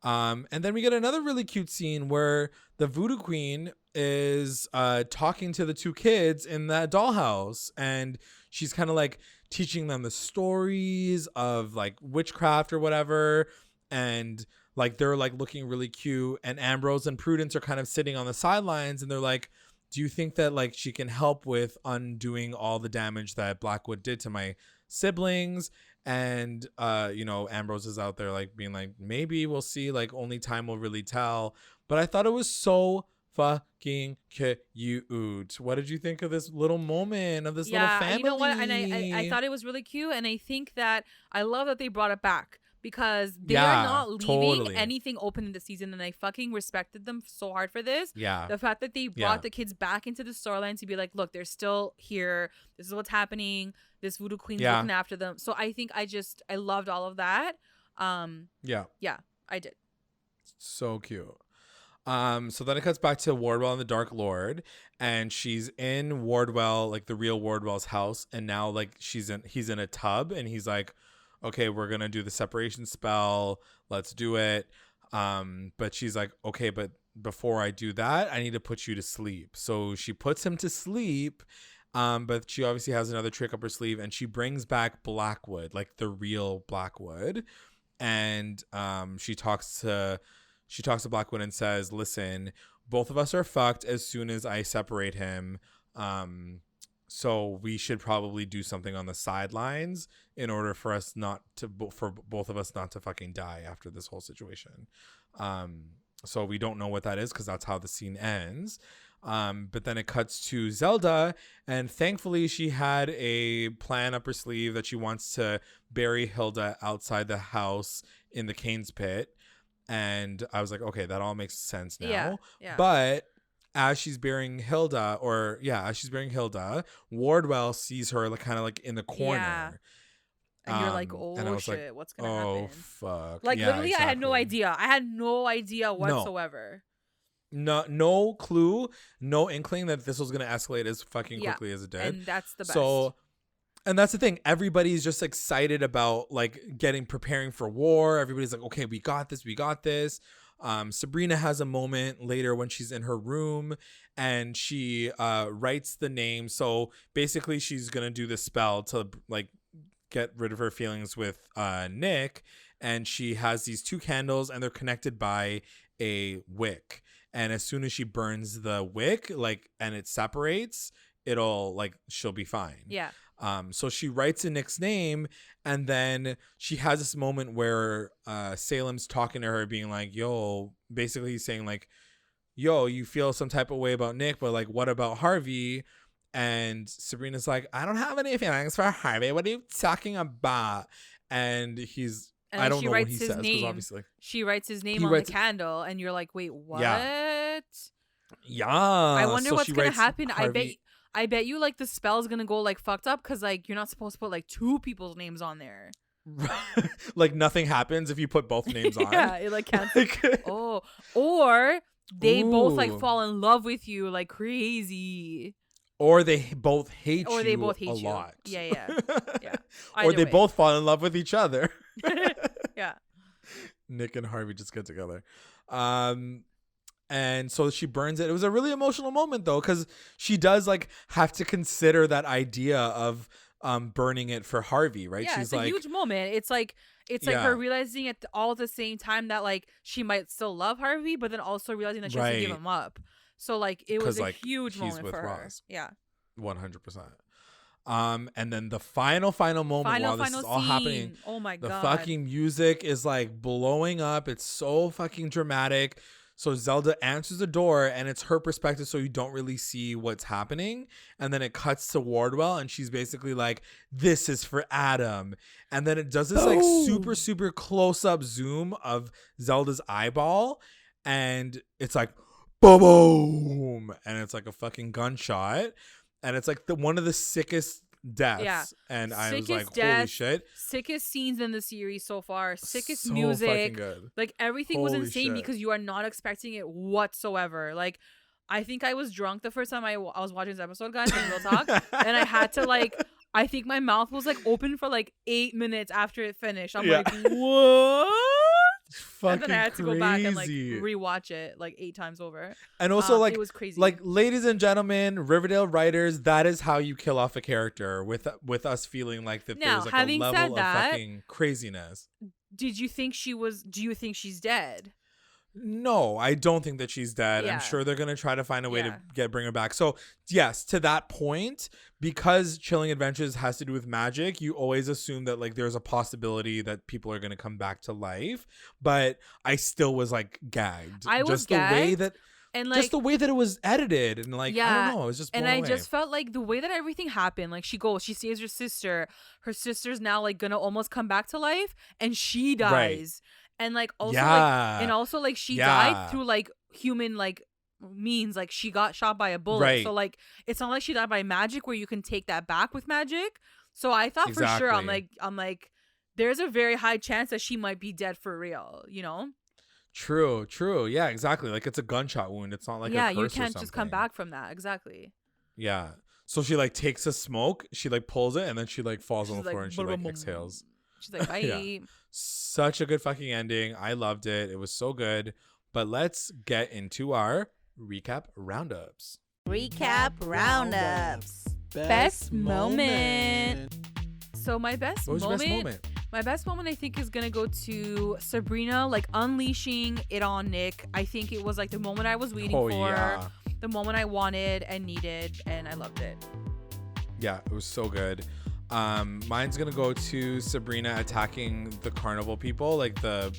Speaker 1: And then we get another really cute scene where the voodoo queen is talking to the two kids in that dollhouse. And she's kind of like teaching them the stories of like witchcraft or whatever. And like they're like looking really cute. And Ambrose and Prudence are kind of sitting on the sidelines. And they're like, do you think that like she can help with undoing all the damage that Blackwood did to my siblings? And Ambrose is out there like being like, maybe we'll see, like only time will really tell. But I thought it was so fucking cute. What did you think of this little moment of this little family?
Speaker 2: You know what? And I thought it was really cute, and I think that I love that they brought it back, because they are not leaving anything open in the season, and I fucking respected them so hard for this.
Speaker 1: Yeah.
Speaker 2: The fact that they brought the kids back into the storyline to be like, look, they're still here. This is what's happening. This voodoo queen's looking after them. So I think I loved all of that. Yeah, I did.
Speaker 1: So cute. So then it cuts back to Wardwell and the Dark Lord, and she's in Wardwell, like the real Wardwell's house, and now like he's in a tub, and he's like, okay, we're gonna do the separation spell, let's do it. But she's like, okay, but before I do that, I need to put you to sleep. So she puts him to sleep, but she obviously has another trick up her sleeve, and she brings back Blackwood, like the real Blackwood, and she talks to Blackwood and says, listen, both of us are fucked as soon as I separate him. So we should probably do something on the sidelines in order for both of us not to fucking die after this whole situation. So we don't know what that is, because that's how the scene ends. But then it cuts to Zelda, and thankfully she had a plan up her sleeve that she wants to bury Hilda outside the house in the Cain's pit. And I was like, okay, that all makes sense now.
Speaker 2: Yeah.
Speaker 1: But as she's burying Hilda, Wardwell sees her like kind of like in the corner.
Speaker 2: Yeah. And you're like, oh shit, like, what's gonna happen?
Speaker 1: Oh fuck.
Speaker 2: Like literally, exactly. I had no idea whatsoever.
Speaker 1: No clue, no inkling that this was gonna escalate as fucking quickly as it did.
Speaker 2: And that's the best.
Speaker 1: And that's the thing. Everybody's just excited about like preparing for war. Everybody's like, okay, we got this. Sabrina has a moment later when she's in her room and she writes the name. So basically she's going to do the spell to like get rid of her feelings with Nick. And she has these two candles and they're connected by a wick. And as soon as she burns the wick, like, and it separates, she'll be fine.
Speaker 2: Yeah.
Speaker 1: So she writes in Nick's name, and then she has this moment where Salem's talking to her, being like, yo, basically he's saying like, yo, you feel some type of way about Nick, but like, what about Harvey? And Sabrina's like, I don't have any feelings for Harvey. What are you talking about? And I don't know what he says, because obviously
Speaker 2: she writes his name on the candle, and you're like, wait, what?
Speaker 1: Yeah.
Speaker 2: I wonder what's gonna happen. I bet you like the spell's gonna go like fucked up, because like you're not supposed to put like two people's names on there.
Speaker 1: Like nothing happens if you put both names on.
Speaker 2: Yeah, it like cancels. Or they both like fall in love with you like crazy.
Speaker 1: Or they both hate you.
Speaker 2: Or they both hate
Speaker 1: a
Speaker 2: you.
Speaker 1: lot.
Speaker 2: Yeah.
Speaker 1: Or they both fall in love with each other.
Speaker 2: Yeah.
Speaker 1: Nick and Harvey just get together. And so she burns it. It was a really emotional moment though, because she does like have to consider that idea of burning it for Harvey, right?
Speaker 2: Yeah,
Speaker 1: She's
Speaker 2: it's
Speaker 1: like,
Speaker 2: a huge moment. It's like her realizing all at the same time that like she might still love Harvey, but then also realizing that she has to give him up. So like it was a huge moment for her. Yeah.
Speaker 1: 100%. And then the final moment while this is all happening,
Speaker 2: oh my god,
Speaker 1: the fucking music is like blowing up. It's so fucking dramatic. So Zelda answers the door and it's her perspective, so you don't really see what's happening. And then it cuts to Wardwell and she's basically like, this is for Adam. And then it does this like super, super close up zoom of Zelda's eyeball. And it's like, boom. And it's like a fucking gunshot. And it's like one of the sickest deaths. Yeah. And I was like, holy shit.
Speaker 2: Sickest scenes in the series so far. Sickest music. Good. Like everything was insane because you are not expecting it whatsoever. Like I think I was drunk the first time I was watching this episode, guys, in real talk. And I had to like, I think my mouth was like open for like 8 minutes after it finished. I'm like, what? And then I had to go back and like rewatch it like 8 times over.
Speaker 1: And also like
Speaker 2: it was crazy.
Speaker 1: Like, ladies and gentlemen, Riverdale writers, that is how you kill off a character with us feeling like that there's like a level of fucking craziness.
Speaker 2: Do you think she's dead?
Speaker 1: No, I don't think that she's dead. Yeah. I'm sure they're gonna try to find a way to bring her back. So yes, to that point, because Chilling Adventures has to do with magic, you always assume that like there's a possibility that people are gonna come back to life. But I still was like gagged.
Speaker 2: I was gagged.
Speaker 1: The way that. And like, just the way that it was edited and like, I don't know, it was just blown away.
Speaker 2: Just felt like the way that everything happened, like she sees her sister's now like gonna almost come back to life and she dies. Right. And like also like she died through like human like means, like she got shot by a bullet. Right. So like it's not like she died by magic where you can take that back with magic. So I thought for sure I'm like there's a very high chance that she might be dead for real, you know?
Speaker 1: True. Yeah, exactly. Like it's a gunshot wound. It's not like a curse
Speaker 2: you can't
Speaker 1: or something.
Speaker 2: Just come back from that. Exactly.
Speaker 1: Yeah. So she like takes a smoke, she like pulls it, and then she like falls on the floor and she like exhales.
Speaker 2: She's like, bye.
Speaker 1: Yeah. Such a good fucking ending. I loved it. It was so good. But let's get into our recap roundups.
Speaker 2: Best moment. So my best moment. My best moment, I think, is gonna go to Sabrina, like unleashing it on Nick. I think it was like the moment I was waiting for, the moment I wanted and needed, and I loved it.
Speaker 1: Yeah, it was so good. Mine's gonna go to Sabrina attacking the carnival people, like the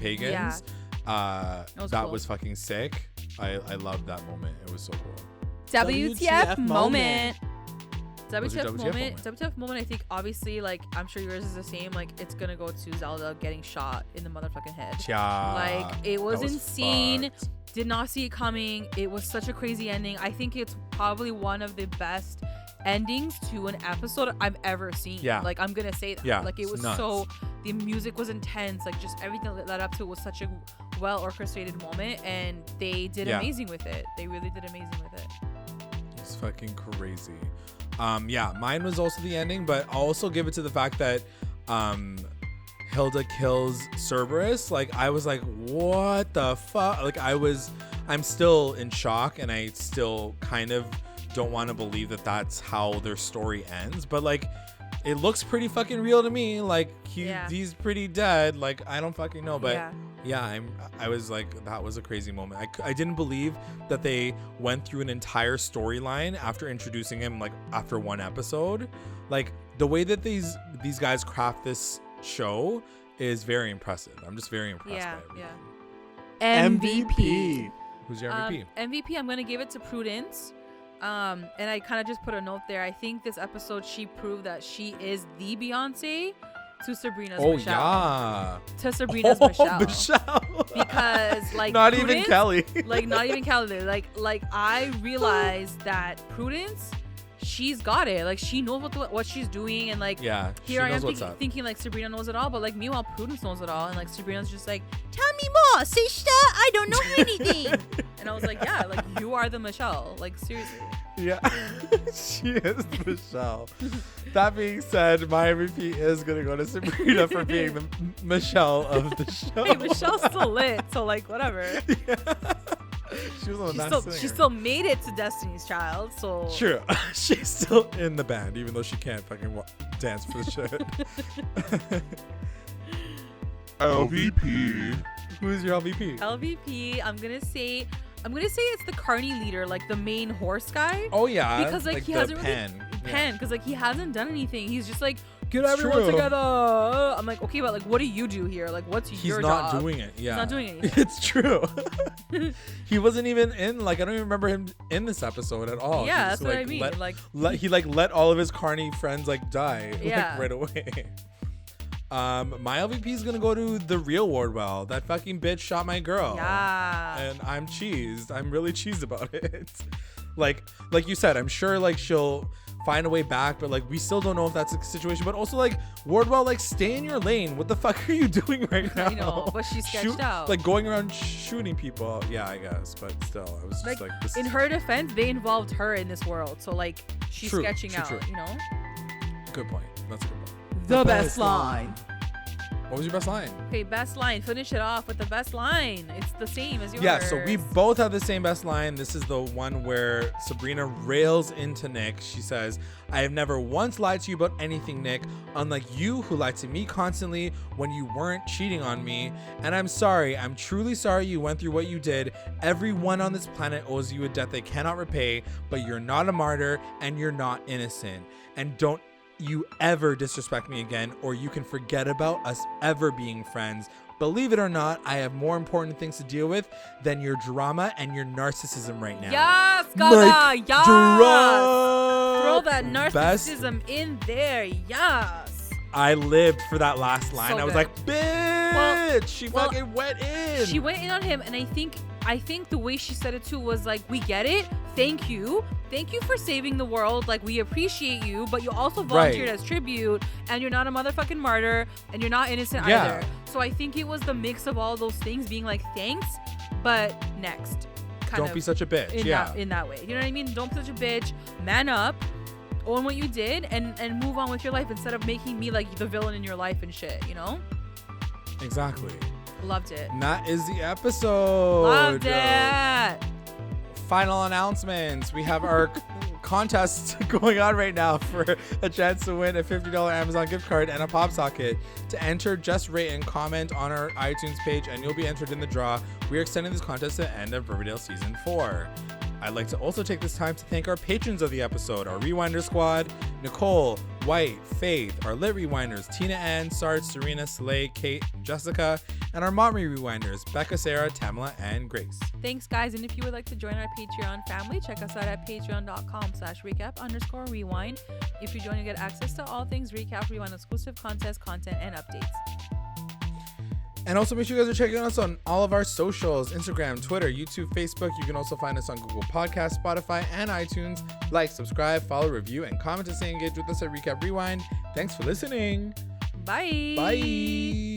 Speaker 1: pagans. Yeah. That was fucking sick. I loved that moment. It was so cool.
Speaker 2: WTF moment. WTF moment, I think obviously, like, I'm sure yours is the same. Like, it's gonna go to Zelda getting shot in the motherfucking head.
Speaker 1: Yeah.
Speaker 2: Like, it was insane. Fucked. Did not see it coming. It was such a crazy ending. I think it's probably one of the best endings to an episode I've ever seen. Yeah. Like, I'm gonna say that. Yeah. Like, it was nuts. The music was intense. Like, just everything that led up to it was such a well orchestrated moment, and they did amazing with it. They really did amazing with it.
Speaker 1: It's fucking crazy. Mine was also the ending, but I'll also give it to the fact that Hilda kills Cerberus. Like, I was like, what the fuck? Like, I'm still in shock, and I still kind of don't want to believe that that's how their story ends. But like, it looks pretty fucking real to me. Like, he's pretty dead. Like, I don't fucking know, but I was like, that was a crazy moment. I didn't believe that they went through an entire storyline after introducing him, like, after one episode. Like, the way that these guys craft this show is very impressive. I'm just very impressed by it.
Speaker 2: Yeah. MVP.
Speaker 1: Who's your MVP?
Speaker 2: MVP, I'm gonna give it to Prudence. And I kind of just put a note there. I think this episode she proved that she is the Beyonce to Sabrina's Michelle.
Speaker 1: Yeah.
Speaker 2: To Sabrina's Michelle. Because like
Speaker 1: not
Speaker 2: Prudence,
Speaker 1: even Kelly.
Speaker 2: Like not even Kelly. Like I realized that Prudence, she's got it. Like she knows what she's doing, and like here I am thinking like Sabrina knows it all, but like meanwhile Prudence knows it all, and like Sabrina's just like, tell me more, sister. I don't know anything. And I was like, yeah, like you are the Michelle. Like seriously.
Speaker 1: Yeah, she is Michelle. That being said, my MVP is gonna go to Sabrina for being the Michelle of the show.
Speaker 2: Hey, Michelle's still lit, so like whatever.
Speaker 1: Yeah. She was on the Masked Singer.
Speaker 2: She still made it to Destiny's Child, so
Speaker 1: True. She's still in the band, even though she can't fucking dance for the shit. LVP. Who's your LVP?
Speaker 2: LVP, I'm gonna say it's the carny leader, like the main horse guy.
Speaker 1: Oh yeah,
Speaker 2: because like he hasn't because like he hasn't done anything. He's just like, get everyone together. I'm like, okay, but like, what do you do here? Like, what's your job?
Speaker 1: He's not doing it. Yeah,
Speaker 2: he's not doing anything.
Speaker 1: It's true. He wasn't even in. Like, I don't even remember him in this episode at all.
Speaker 2: Yeah, that's what
Speaker 1: like,
Speaker 2: I mean.
Speaker 1: He let all of his carny friends like die.
Speaker 2: Yeah.
Speaker 1: Like, right away. My LVP is gonna go to the real Wardwell. That fucking bitch shot my girl.
Speaker 2: Yeah.
Speaker 1: And I'm cheesed. I'm really cheesed about it. like you said, I'm sure like she'll find a way back, but like we still don't know if that's the situation. But also like Wardwell, like stay in your lane. What the fuck are you doing right now?
Speaker 2: I know, but she's sketched out.
Speaker 1: Like going around shooting people. Yeah, I guess. But still, I was just like this.
Speaker 2: In her defense, they involved her in this world, so like she's sketching out. You know.
Speaker 1: Good point. That's a good point.
Speaker 2: The best line.
Speaker 1: What was your best line?
Speaker 2: Okay, best line. Finish it off with the best line. It's the same as yours.
Speaker 1: Yeah, so we both have the same best line. This is the one where Sabrina rails into Nick. She says, I have never once lied to you about anything, Nick, unlike you who lied to me constantly when you weren't cheating on me. And I'm sorry. I'm truly sorry you went through what you did. Everyone on this planet owes you a debt they cannot repay, but you're not a martyr and you're not innocent. And don't you ever disrespect me again, or you can forget about us ever being friends. Believe it or not, I have more important things to deal with than your drama and your narcissism right now.
Speaker 2: Yes, Gaga, yes. Throw that narcissism in there, yes.
Speaker 1: I lived for that last line. I was like, bitch, she fucking went in.
Speaker 2: She went in on him, and I think the way she said it too was like, we get it. Thank you for saving the world. Like, we appreciate you, but you also volunteered as tribute, and you're not a motherfucking martyr, and you're not innocent either. So I think it was the mix of all those things being like, thanks, but next.
Speaker 1: Don't be such a bitch.
Speaker 2: In that way. You know what I mean? Don't be such a bitch. Man up. Own what you did and move on with your life instead of making me like the villain in your life and shit, you know?
Speaker 1: Exactly.
Speaker 2: Loved it.
Speaker 1: And that is the episode.
Speaker 2: Loved it.
Speaker 1: Final announcements. We have our contest going on right now for a chance to win a $50 Amazon gift card and a pop socket. To enter, just rate and comment on our iTunes page and you'll be entered in the draw. We are extending this contest to the end of Riverdale Season 4. I'd like to also take this time to thank our patrons of the episode, our Rewinder Squad, Nicole, White, Faith, our Lit Rewinders, Tina Ann, Sarge, Serena, Slay, Kate, Jessica, and our Mommy Rewinders, Becca, Sarah, Tamala, and Grace.
Speaker 2: Thanks, guys. And if you would like to join our Patreon family, check us out at patreon.com/recap_rewind. If you join, you get access to all things Recap Rewind exclusive content, and updates.
Speaker 1: And also make sure you guys are checking us on all of our socials, Instagram, Twitter, YouTube, Facebook. You can also find us on Google Podcasts, Spotify, and iTunes. Like, subscribe, follow, review, and comment to stay engaged with us at Recap Rewind. Thanks for listening.
Speaker 2: Bye.
Speaker 1: Bye.